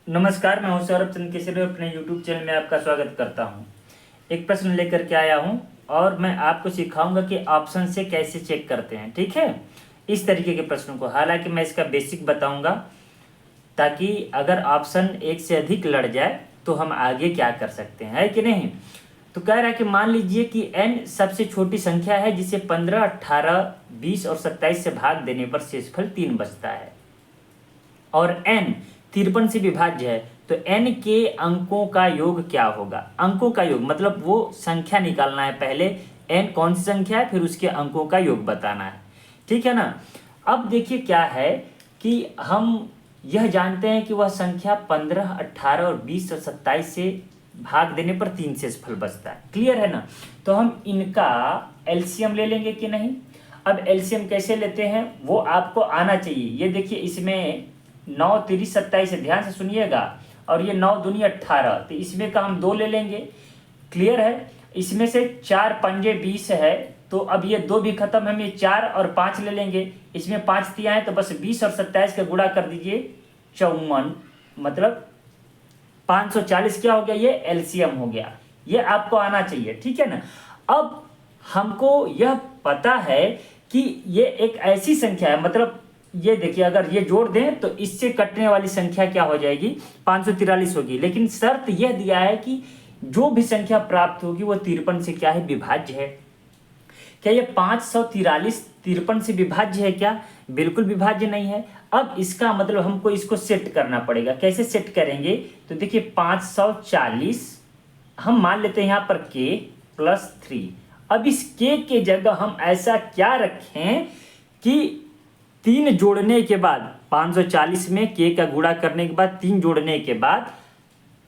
नमस्कार, मैं हूं सौरभ चंद्र केसरी। अपने YouTube चैनल में आपका स्वागत करता हूं। एक प्रश्न लेकर के आया हूं और मैं आपको सिखाऊंगा कि ऑप्शन से कैसे चेक करते हैं। ठीक है, इस तरीके के प्रश्नों को, हालांकि मैं इसका बेसिक बताऊंगा ताकि अगर ऑप्शन एक से अधिक लड़ जाए तो हम आगे क्या कर सकते हैं, है कि नहीं। तो कह रहा है कि मान लीजिए कि n सबसे छोटी संख्या है जिसे 15, 18, 20 और 27 से भाग देने पर शेषफल 3 बचता है और n 53 से विभाज्य है, तो n के अंकों का योग क्या होगा। अंकों का योग मतलब वो संख्या निकालना है, पहले n कौन सी संख्या है फिर उसके अंकों का योग बताना है। ठीक है ना। अब देखिए क्या है कि हम यह जानते हैं कि वह संख्या 15, 18 और 20 और 27 से भाग देने पर 3 शेषफल बचता है। क्लियर है ना। तो हम इनका एलसीएम ले लेंगे कि नहीं। अब एलसीएम कैसे लेते हैं वो आपको आना चाहिए। ये देखिए, इसमें 9 3 27 है, ध्यान से सुनिएगा, और ये 9 दूनी 18, तो इसमें का हम 2 ले लेंगे। क्लियर है। इसमें से 4 पंजे 20 है, तो अब ये 2 भी खत्म, हम ये 4 और 5 ले लेंगे। इसमें 5 दिया है तो बस 20 और 27 का गुणा कर दीजिए, 54, मतलब 540 क्या हो गया, ये एलसीएम हो गया। ये आपको आना चाहिए। ठीक है ना। अब हमको यह पता है कि ये एक ऐसी संख्या है, मतलब ये देखिए, अगर ये जोड़ दें तो इससे कटने वाली संख्या क्या हो जाएगी, 543 होगी। लेकिन शर्त यह दिया है कि जो भी संख्या प्राप्त होगी वो 53 से क्या है, विभाज्य है। क्या ये 543 53 से विभाज्य है क्या? बिल्कुल विभाज्य नहीं है। अब इसका मतलब हमको इसको सेट करना पड़ेगा। कैसे सेट करेंगे, तो देखिए 540 हम मान लेते हैं यहाँ पर k + 3। अब इस k के जगह हम ऐसा क्या रखें कि 3 जोड़ने के बाद 540 में k का गुणा करने के बाद 3 जोड़ने के बाद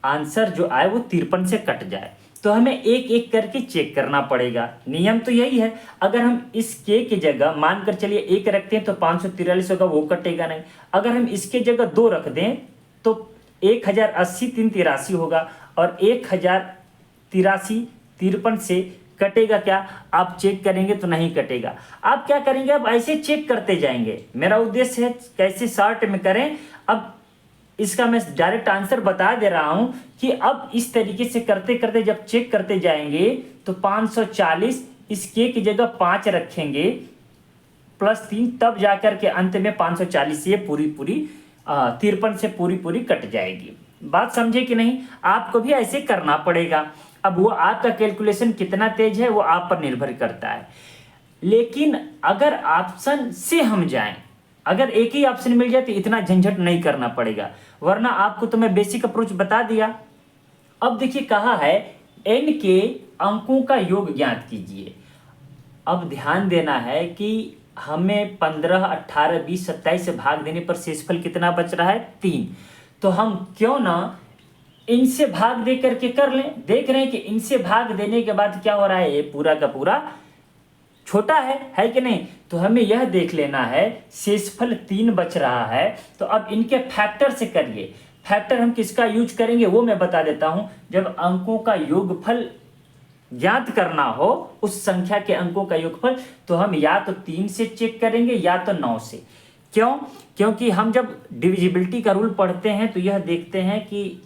आंसर जो आए वो 53 से कट जाए। तो हमें एक एक करके चेक करना पड़ेगा। नियम तो यही है। अगर हम इस k की जगह मानकर चलिए 1 रखते हैं तो 543 होगा, वो कटेगा नहीं। अगर हम इसके जगह 2 रख दें तो 1080 3 83 होगा, और 1083 53 से कटेगा क्या, आप चेक करेंगे तो नहीं कटेगा। आप क्या करेंगे, अब ऐसे चेक करते जाएंगे। मेरा उद्देश्य है कैसे शॉर्ट में करें। अब इसका मैं डायरेक्ट आंसर बता दे रहा हूं कि अब इस तरीके से करते करते जब चेक करते जाएंगे तो 540 इस k की जगह 5 रखेंगे +3, तब जाकर के अंत में 540 से पूरी 53 से पूरी कट जाएगी। बात समझे कि नहीं। आपको भी ऐसे करना पड़ेगा। अब वो आपका कैलकुलेशन कितना तेज है वो आप पर निर्भर करता है। लेकिन अगर ऑप्शन से हम जाएं, अगर एक ही ऑप्शन मिल जाए तो इतना झंझट नहीं करना पड़ेगा, वरना आपको तो मैं बेसिक अप्रोच बता दिया। अब देखिए कहा है n के अंकों का योग ज्ञात कीजिए। अब ध्यान देना है कि हमें 15, 18, 20, 27 से भाग देने पर शेषफल कितना बच रहा है, 3। तो हम क्यों ना इनसे भाग दे करके कर लें। देख रहे हैं कि इनसे भाग देने के बाद क्या हो रहा है, ये पूरा का पूरा छोटा है कि नहीं। तो हमें यह देख लेना है शेषफल 3 बच रहा है। तो अब इनके फैक्टर से करिए। फैक्टर हम किसका यूज करेंगे वो मैं बता देता हूं। जब अंकों का योगफल ज्ञात करना हो, उस संख्या के अंकों का योगफल, तो हम या तो 3 से चेक करेंगे या तो 9 से। क्यों? क्योंकि हम जब डिविजिबिलिटी का रूल पढ़ते हैं तो यह देखते हैं कि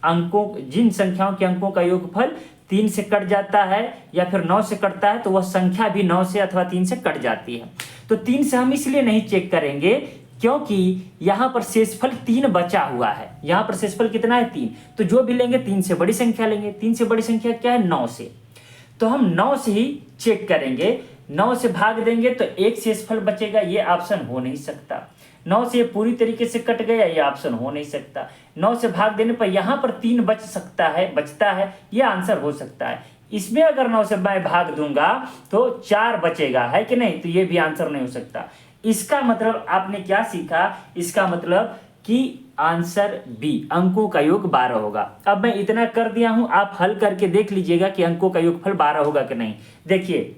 अंकों, जिन संख्याओं के अंकों का योगफल 3 से कट जाता है या फिर 9 से कटता है तो वह संख्या भी 9 से अथवा 3 से कट जाती है। तो 3 से हम इसलिए नहीं चेक करेंगे क्योंकि यहां पर शेषफल 3 बचा हुआ है। यहां पर शेषफल कितना है, 3। तो जो भी लेंगे 3 से बड़ी संख्या लेंगे। 3 से बड़ी संख्या क्या है, 9 से। तो हम 9 से ही चेक करेंगे। 9 से भाग देंगे तो एक शेषफल बचेगा, ये ऑप्शन हो नहीं सकता। 9 से पूरी तरीके से कट गया, ये ऑप्शन हो नहीं सकता। 9 से भाग देने पर यहां पर 3 बचता है, ये आंसर हो सकता है। इसमें अगर 9 से मैं भाग दूंगा तो 4 बचेगा, है कि नहीं, तो ये भी आंसर नहीं हो सकता। इसका मतलब आपने क्या सीखा, इसका मतलब कि आंसर बी, अंकों का योग 12 होगा। अब मैं इतना कर दिया हूं, आप हल करके देख लीजिएगा कि अंकों का योगफल 12 होगा कि नहीं। देखिए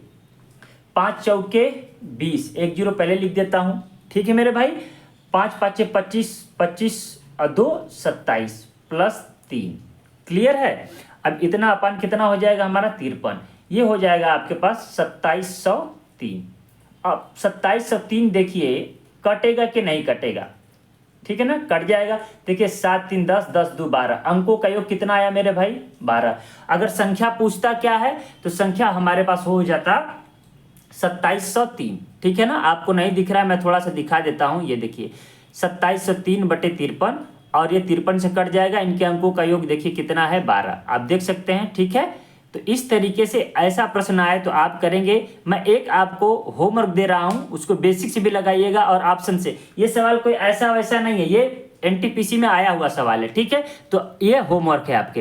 5 चौके 20, 1 0 पहले लिख देता हूं। ठीक है मेरे भाई। 5 5 25, 25 और 2 27 +3। क्लियर है। अब इतना अपन कितना हो जाएगा हमारा, 53। ये हो जाएगा आपके पास 2703। अब 2703 देखिए कटेगा कि नहीं कटेगा, ठीक है ना, कट जाएगा। देखिए 7 3 10, 10 2 12, अंकों का योग कितना आया मेरे भाई 12। अगर संख्या पूछता क्या है तो संख्या हमारे पास हो जाता 2703, ठीक है ना। आपको नहीं दिख रहा है, मैं थोड़ा सा दिखा देता हूं, ये देखिए 2703/53, और ये 53 से कट जाएगा। इनके अंकों का योग देखिए कितना है 12, आप देख सकते हैं, ठीक है। तो इस तरीके से ऐसा प्रश्न आए तो आप करेंगे। मैं एक आपको होमवर्क दे रहा हूं, उसको बेसिक से भी लगाइएगा और ऑप्शन से। ये सवाल कोई ऐसा वैसा नहीं है, ये एनटीपीसी में आया हुआ सवाल है, ठीक है। तो ये होमवर्क है आपके लिए।